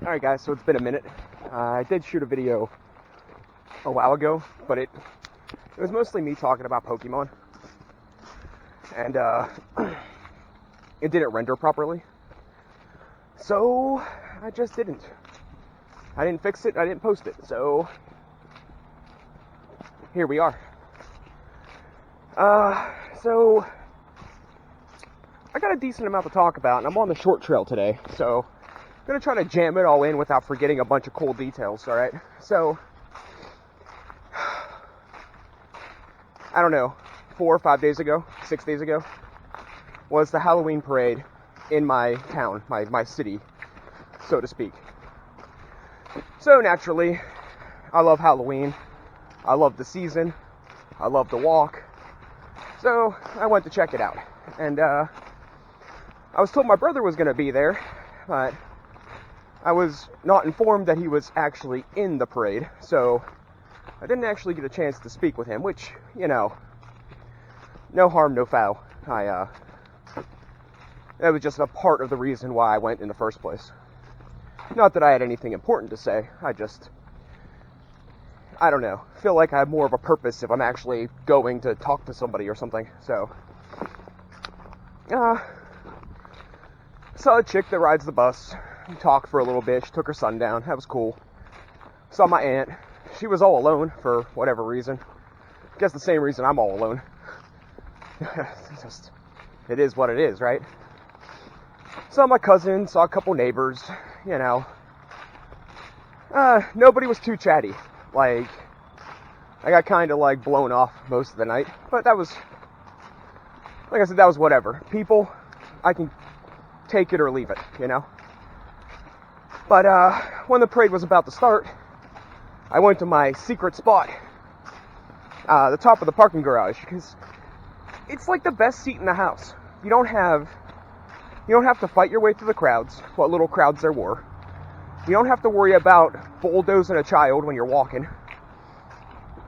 Alright guys, so it's been a minute. I did shoot a video a while ago, but it was mostly me talking about Pokemon. And it didn't render properly. So I just didn't. I didn't fix it, I didn't post it. So here we are. So I got a decent amount to talk about, and I'm on the short trail today, so I'm gonna try to jam it all in without forgetting a bunch of cool details, alright? So, I don't know, 4 or 5 days ago, 6 days ago, was the Halloween parade in my town, my city, so to speak. So naturally, I love Halloween, I love the season, I love to walk, so I went to check it out. And I was told my brother was gonna be there, but I was not informed that he was actually in the parade, so I didn't actually get a chance to speak with him, which, you know, no harm, no foul. That was just a part of the reason why I went in the first place. Not that I had anything important to say, I don't know, feel like I have more of a purpose if I'm actually going to talk to somebody or something, so. Saw a chick that rides the bus. We talked for a little bit. She took her son down. That was cool. Saw my aunt. She was all alone for whatever reason. I guess the same reason I'm all alone. It is what it is, right? Saw my cousin. Saw a couple neighbors. You know. Nobody was too chatty. Like, I got kind of like blown off most of the night. But that was, like I said, that was whatever. People, I can take it or leave it, you know? But when the parade was about to start, I went to my secret spot, the top of the parking garage, because it's like the best seat in the house. You don't have to fight your way through the crowds, what little crowds there were. You don't have to worry about bulldozing a child when you're walking.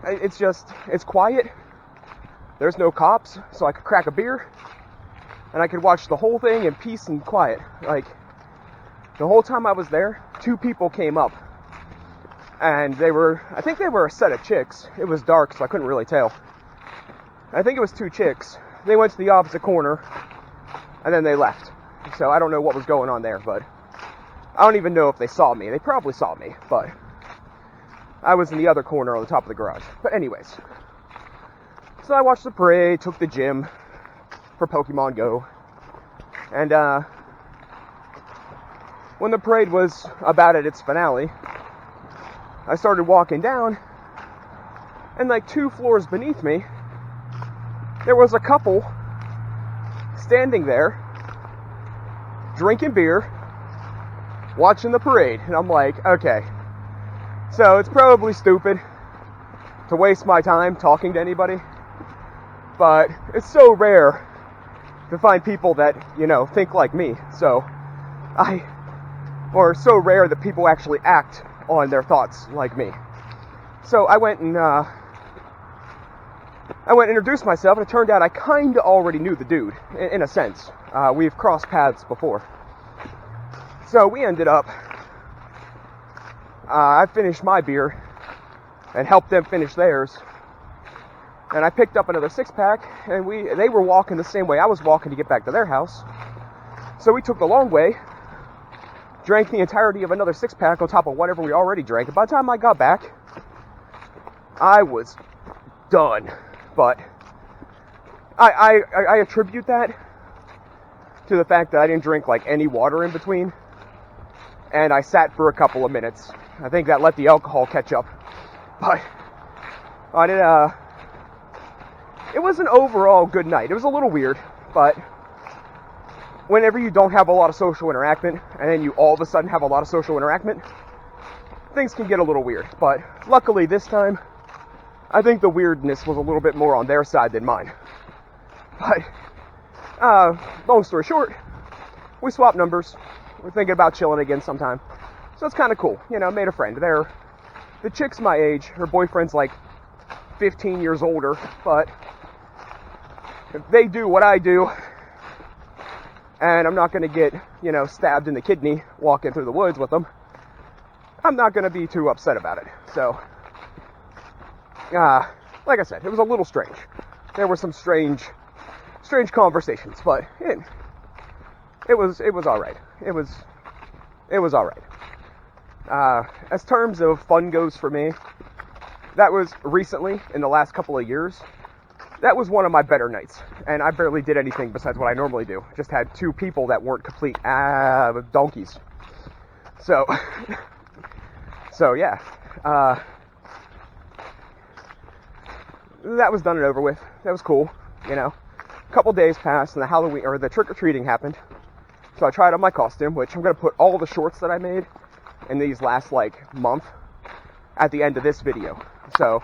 It's quiet. There's no cops, so I could crack a beer, and I could watch the whole thing in peace and quiet. Like, the whole time I was there, 2 people came up, and I think they were a set of chicks. It was dark, so I couldn't really tell. I think it was 2 chicks. They went to the opposite corner, and then they left. So I don't know what was going on there, but I don't even know if they saw me. They probably saw me, but I was in the other corner on the top of the garage. But anyways, so I watched the parade, took the gym for Pokemon Go, and when the parade was about at its finale, I started walking down, and like 2 floors beneath me, there was a couple standing there, drinking beer, watching the parade. And I'm like, okay, so it's probably stupid to waste my time talking to anybody, but it's so rare to find people that, you know, think like me, or so rare that people actually act on their thoughts like me. So I went and introduced myself, and it turned out I kind of already knew the dude, in a sense. We've crossed paths before. So we ended up, I finished my beer and helped them finish theirs. And I picked up another 6-pack, and they were walking the same way I was walking to get back to their house. So we took the long way, drank the entirety of another 6-pack on top of whatever we already drank. And by the time I got back, I was done. But I attribute that to the fact that I didn't drink like any water in between, and I sat for a couple of minutes. I think that let the alcohol catch up. But it was an overall good night. It was a little weird, but whenever you don't have a lot of social interaction, and then you all of a sudden have a lot of social interaction, things can get a little weird. But luckily this time, I think the weirdness was a little bit more on their side than mine. But, long story short, we swapped numbers. We're thinking about chilling again sometime. So it's kind of cool. You know, made a friend. The chick's my age. Her boyfriend's like 15 years older. But if they do what I do, and I'm not going to get, you know, stabbed in the kidney walking through the woods with them, I'm not going to be too upset about it. So, like I said, it was a little strange. There were some strange conversations, but it was all right. It was all right. As terms of fun goes for me, that was recently, in the last couple of years, that was one of my better nights. And I barely did anything besides what I normally do. Just had two people that weren't complete donkeys. So, yeah. That was done and over with. That was cool, you know. A couple days passed and the trick-or-treating happened. So I tried on my costume, which I'm going to put all the shorts that I made in these last, month at the end of this video. So,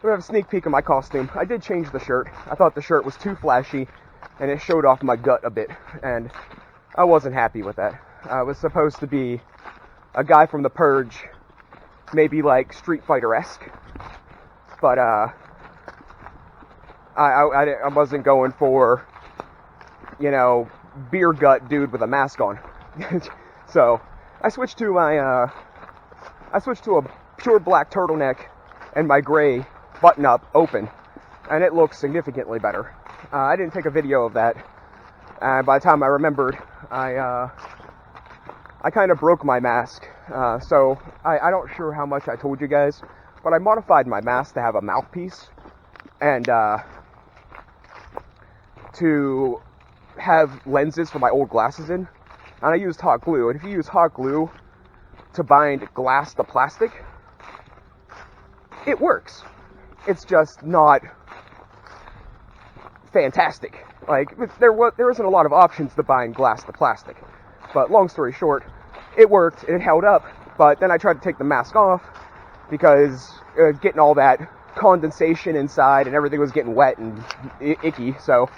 we have a sneak peek of my costume. I did change the shirt. I thought the shirt was too flashy, and it showed off my gut a bit, and I wasn't happy with that. I was supposed to be a guy from The Purge, maybe Street Fighter-esque, but I wasn't going for, beer gut dude with a mask on. So I switched to a pure black turtleneck and my gray button-up open, and it looks significantly better. I didn't take a video of that. By the time I remembered, I kind of broke my mask. So I don't sure how much I told you guys, but I modified my mask to have a mouthpiece and to have lenses for my old glasses in. And I used hot glue. And if you use hot glue to bind glass to plastic, it works. It's just not fantastic. There isn't a lot of options to bind glass to plastic. But long story short, it worked. It held up. But then I tried to take the mask off because it was getting all that condensation inside and everything was getting wet and icky. So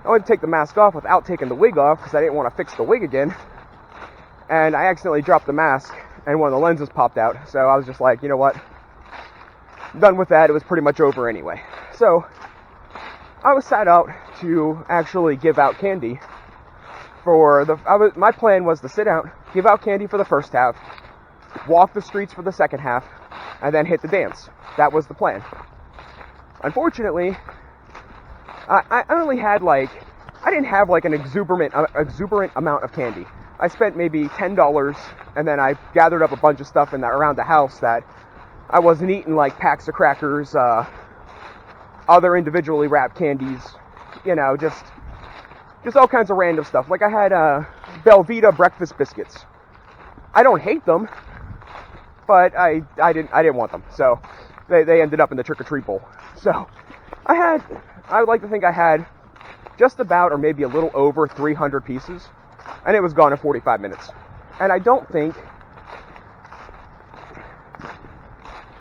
I went to take the mask off without taking the wig off because I didn't want to fix the wig again. And I accidentally dropped the mask and one of the lenses popped out. So I was just like, you know what? Done with that. It was pretty much over anyway. So I was sat out to actually give out candy my plan was to sit out, give out candy for the first half, walk the streets for the second half, and then hit the dance. That was the plan. Unfortunately, I only had I didn't have an exuberant amount of candy. I spent maybe $10, and then I gathered up a bunch of stuff around the house that I wasn't eating, packs of crackers, other individually wrapped candies, just all kinds of random stuff. I had Belvita breakfast biscuits. I don't hate them, but I didn't want them, so they ended up in the trick-or-treat bowl. So I would like to think I had just about or maybe a little over 300 pieces, and it was gone in 45 minutes. And I don't think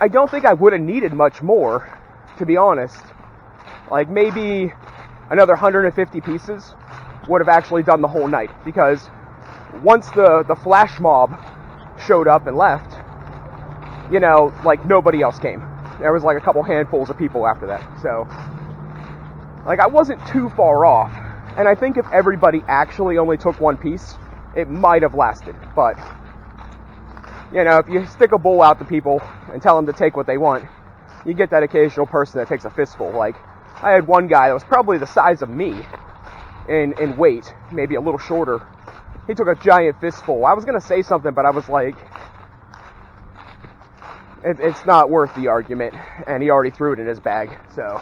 I would have needed much more, to be honest. Maybe another 150 pieces would have actually done the whole night, because once the flash mob showed up and left, nobody else came. There was a couple handfuls of people after that. So I wasn't too far off, and I think if everybody actually only took one piece, it might have lasted. But if you stick a bowl out to people and tell them to take what they want, you get that occasional person that takes a fistful. I had one guy that was probably the size of me in weight, maybe a little shorter. He took a giant fistful. I was going to say something, but I was like, it's not worth the argument, and he already threw it in his bag, so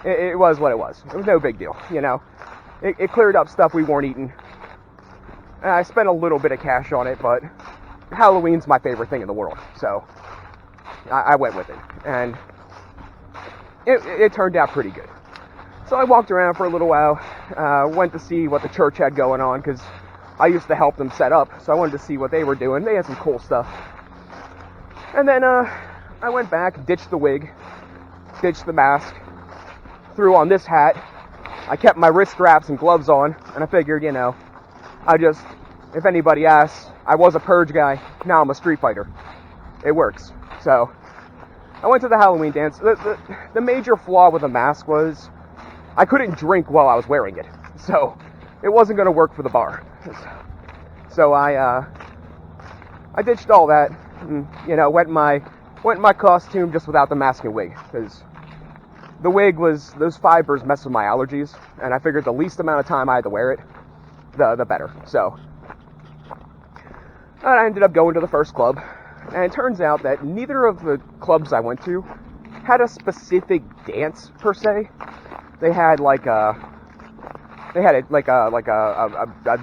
it was what it was. It was no big deal, It cleared up stuff we weren't eating. And I spent a little bit of cash on it, but Halloween's my favorite thing in the world, so I went with it, and it turned out pretty good. So I walked around for a little while, went to see what the church had going on, because I used to help them set up, so I wanted to see what they were doing. They had some cool stuff. And then I went back, ditched the wig, ditched the mask, threw on this hat. I kept my wrist straps and gloves on, and I figured, if anybody asks, I was a Purge guy, now I'm a Street Fighter. It works. So I went to the Halloween dance. The major flaw with the mask was I couldn't drink while I was wearing it, so it wasn't going to work for the bar. So I I ditched all that, and, went in my costume just without the mask and wig, because the wig those fibers mess with my allergies, and I figured the least amount of time I had to wear it, the better. So I ended up going to the first club, and it turns out that neither of the clubs I went to had a specific dance per se. They had a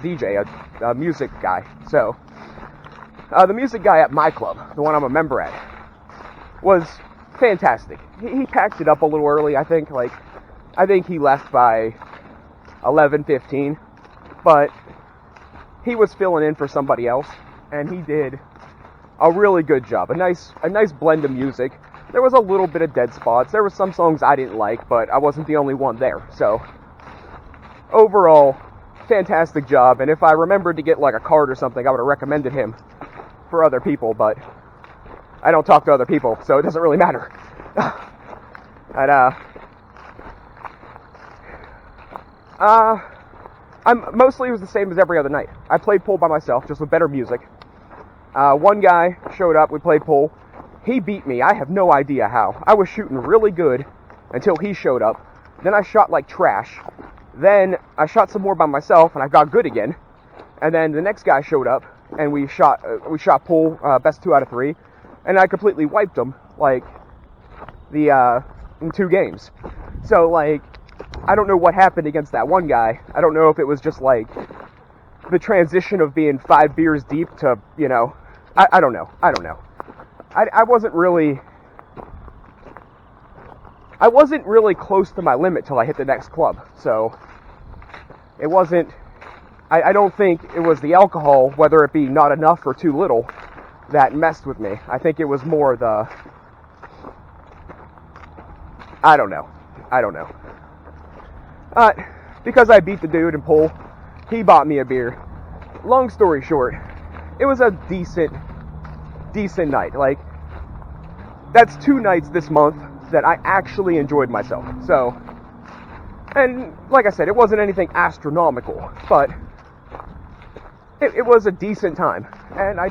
DJ, a music guy. So the music guy at my club, the one I'm a member at, was fantastic. He packed it up a little early, I think. I think he left by 11:15, but he was filling in for somebody else, and he did a really good job. A nice blend of music. There was a little bit of dead spots. There were some songs I didn't like, but I wasn't the only one there. So overall, fantastic job. And if I remembered to get a card or something, I would have recommended him for other people, but I don't talk to other people, so it doesn't really matter. It was the same as every other night. I played pool by myself, just with better music. One guy showed up, we played pool. He beat me, I have no idea how. I was shooting really good until he showed up. Then I shot like trash. Then I shot some more by myself, and I got good again. And then the next guy showed up, and we shot pool, best 2 out of 3. And I completely wiped him, in 2 games. So, I don't know what happened against that one guy. I don't know if it was just, the transition of being 5 beers deep to, I don't know. I wasn't really close to my limit till I hit the next club. So, it wasn't, I don't think it was the alcohol, whether it be not enough or too little, that messed with me. I think it was more I don't know. Because I beat the dude in pool, he bought me a beer. Long story short, it was a decent night. That's 2 nights this month that I actually enjoyed myself. So, and like I said, it wasn't anything astronomical, but it was a decent time. And I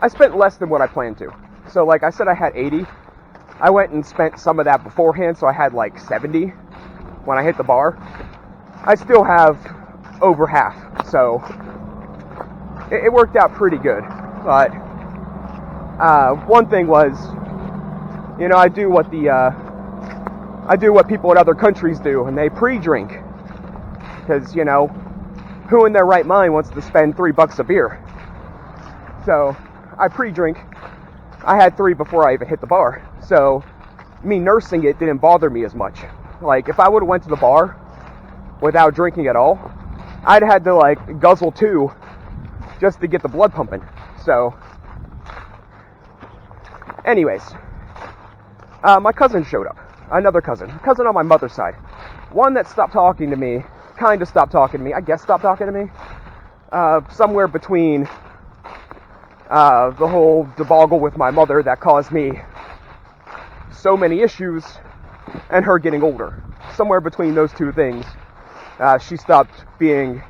spent less than what I planned to. So I said I had 80. I went and spent some of that beforehand, so I had 70 when I hit the bar. I still have over half, so it worked out pretty good. But one thing was, I do what people in other countries do, and they pre-drink. Because, who in their right mind wants to spend $3 a beer? So I pre-drink. I had 3 before I even hit the bar. So me nursing it didn't bother me as much. If I would have went to the bar without drinking at all, I'd had to guzzle 2 just to get the blood pumping. So anyways, my cousin showed up. Another cousin on my mother's side. One that stopped talking to me, kind of stopped talking to me, I guess stopped talking to me. Somewhere between the whole debacle with my mother that caused me so many issues and her getting older. Somewhere between those 2 things, she stopped being,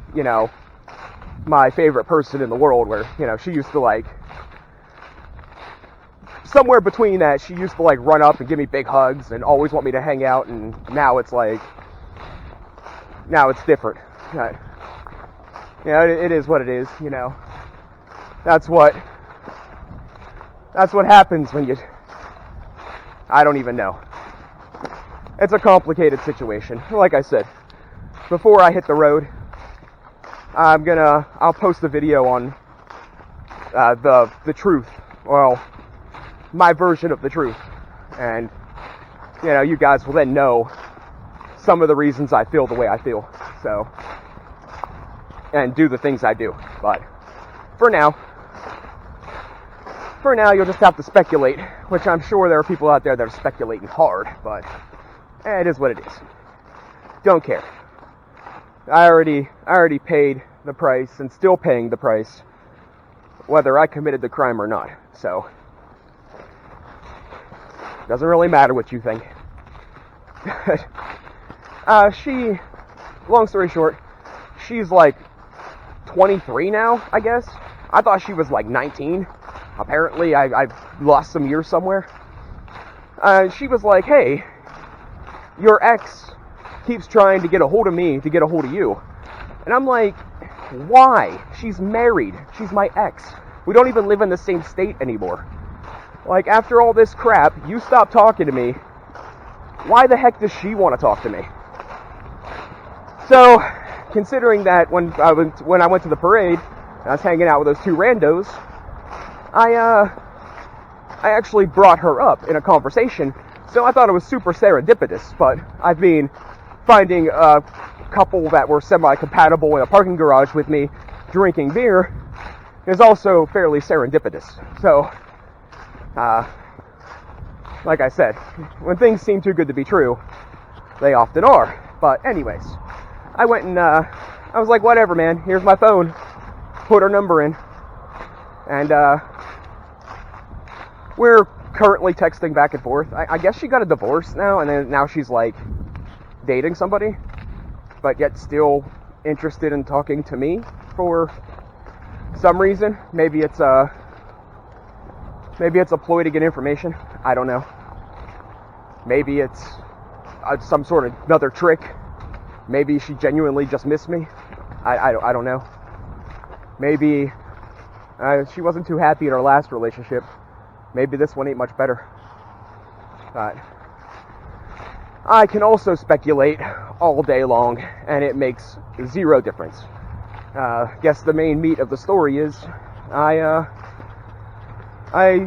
my favorite person in the world, where, she used to somewhere between that, she used to run up and give me big hugs and always want me to hang out, and now it's different. It is what it is, That's what happens when I don't even know. It's a complicated situation. Like I said, before I hit the road, I'll post a video on the truth. Well, my version of the truth. And, you guys will then know some of the reasons I feel the way I feel. So, and do the things I do. But for now, you'll just have to speculate, which I'm sure there are people out there that are speculating hard, but it is what it is. Don't care. I already paid the price and still paying the price, whether I committed the crime or not. So, doesn't really matter what you think. Long story short, she's 23 now, I guess. I thought she was like 19. Apparently, I've lost some years somewhere. She was like, hey, your ex keeps trying to get a hold of me to get a hold of you. And I'm like, why? She's married. She's my ex. We don't even live in the same state anymore. Like, after all this crap, you stopped talking to me. Why the heck does she want to talk to me? So, considering that when I went to the parade, and I was hanging out with those two randos, I actually brought her up in a conversation. So I thought it was super serendipitous, but I've been finding a couple that were semi-compatible in a parking garage with me drinking beer is also fairly serendipitous. So, like I said, when things seem too good to be true, they often are. But anyways, I went and I was like, whatever, man, here's my phone. Put her number in. And we're currently texting back and forth. I guess she got a divorce now, and then now she's like dating somebody, but yet still interested in talking to me for some reason. Maybe it's a ploy to get information. I don't know. Maybe it's some sort of another trick. Maybe she genuinely just missed me. I don't know. Maybe she wasn't too happy in her last relationship. Maybe this one ain't much better. But I can also speculate all day long, and it makes zero difference. Guess the main meat of the story is I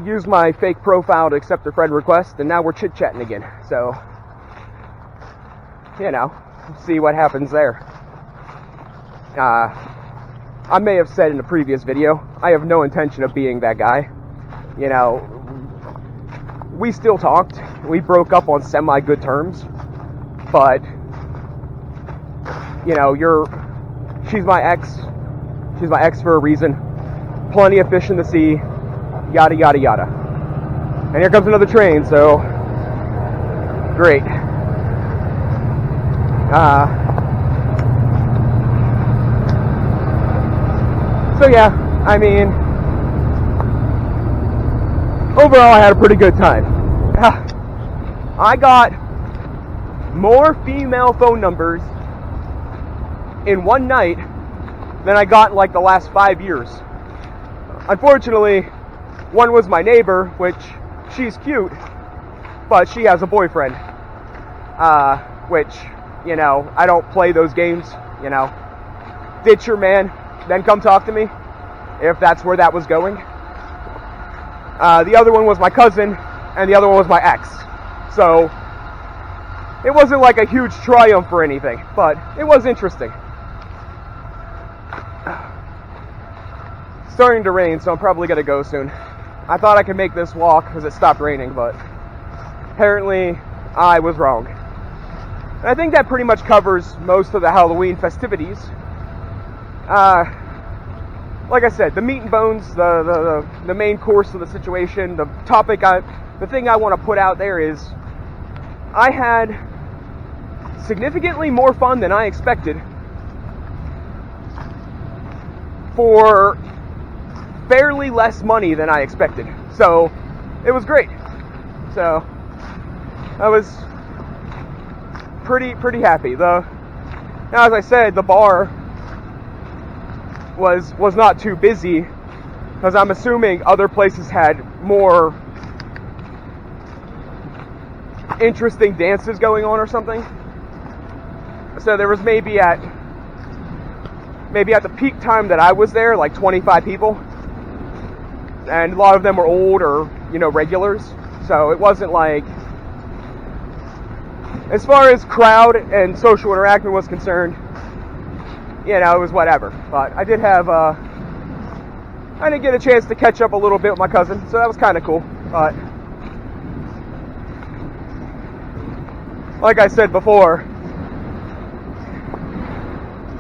used my fake profile to accept a friend request, and now we're chit-chatting again. So, you know, see what happens there. I may have said in a previous video, I have no intention of being that guy. You know, we still talked. We broke up on semi-good terms. But, you know, she's my ex. She's my ex for a reason. Plenty of fish in the sea. Yada, yada, yada. And here comes another train, so great. So yeah, I mean, overall I had a pretty good time. I got more female phone numbers in one night than I got in like the last 5 years. Unfortunately, one was my neighbor, which she's cute, but she has a boyfriend. Which, you know, I don't play those games, you know. Ditch your man, then come talk to me, if that's where that was going. The other one was my cousin, and the other one was my ex. So, it wasn't like a huge triumph or anything, but it was interesting. It's starting to rain, so I'm probably going to go soon. I thought I could make this walk because it stopped raining, but apparently I was wrong. And I think that pretty much covers most of the Halloween festivities. Like I said, the meat and bones, the main course of the situation, the thing I want to put out there is I had significantly more fun than I expected for fairly less money than I expected. So, it was great. So, I was pretty happy. Now, as I said, the bar was not too busy, because I'm assuming other places had more interesting dances going on or something. So there was maybe at the peak time that I was there, like 25 people, and a lot of them were old or, you know, regulars. So it wasn't like, as far as crowd and social interaction was concerned, you know, it was whatever. But I did get a chance to catch up a little bit with my cousin, so that was kind of cool. But like I said before,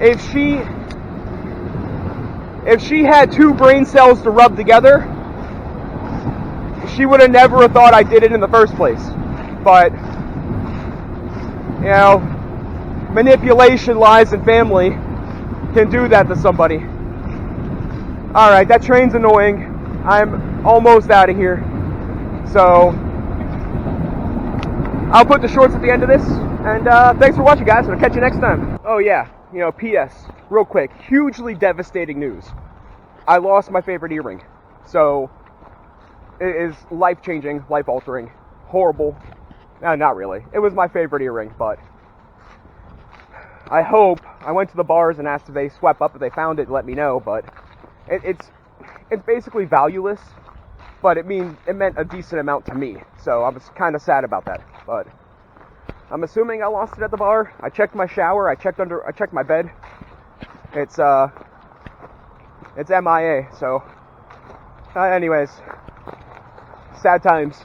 if she had two brain cells to rub together, she would have never thought I did it in the first place. But, you know, manipulation, lies, and family can do that to somebody. Alright, that train's annoying. I'm almost out of here. So, I'll put the shorts at the end of this. And thanks for watching, guys. I'll catch you next time. Oh, yeah. P.S. Real quick. Hugely devastating news. I lost my favorite earring. So, it is life-changing, life-altering, horrible. No, not really. It was my favorite earring, but I went to the bars and asked if they swept up if they found it and let me know, but it's basically valueless, but it meant a decent amount to me, so I was kind of sad about that, but I'm assuming I lost it at the bar. I checked my shower, I checked my bed. It's MIA, so anyways, sad times.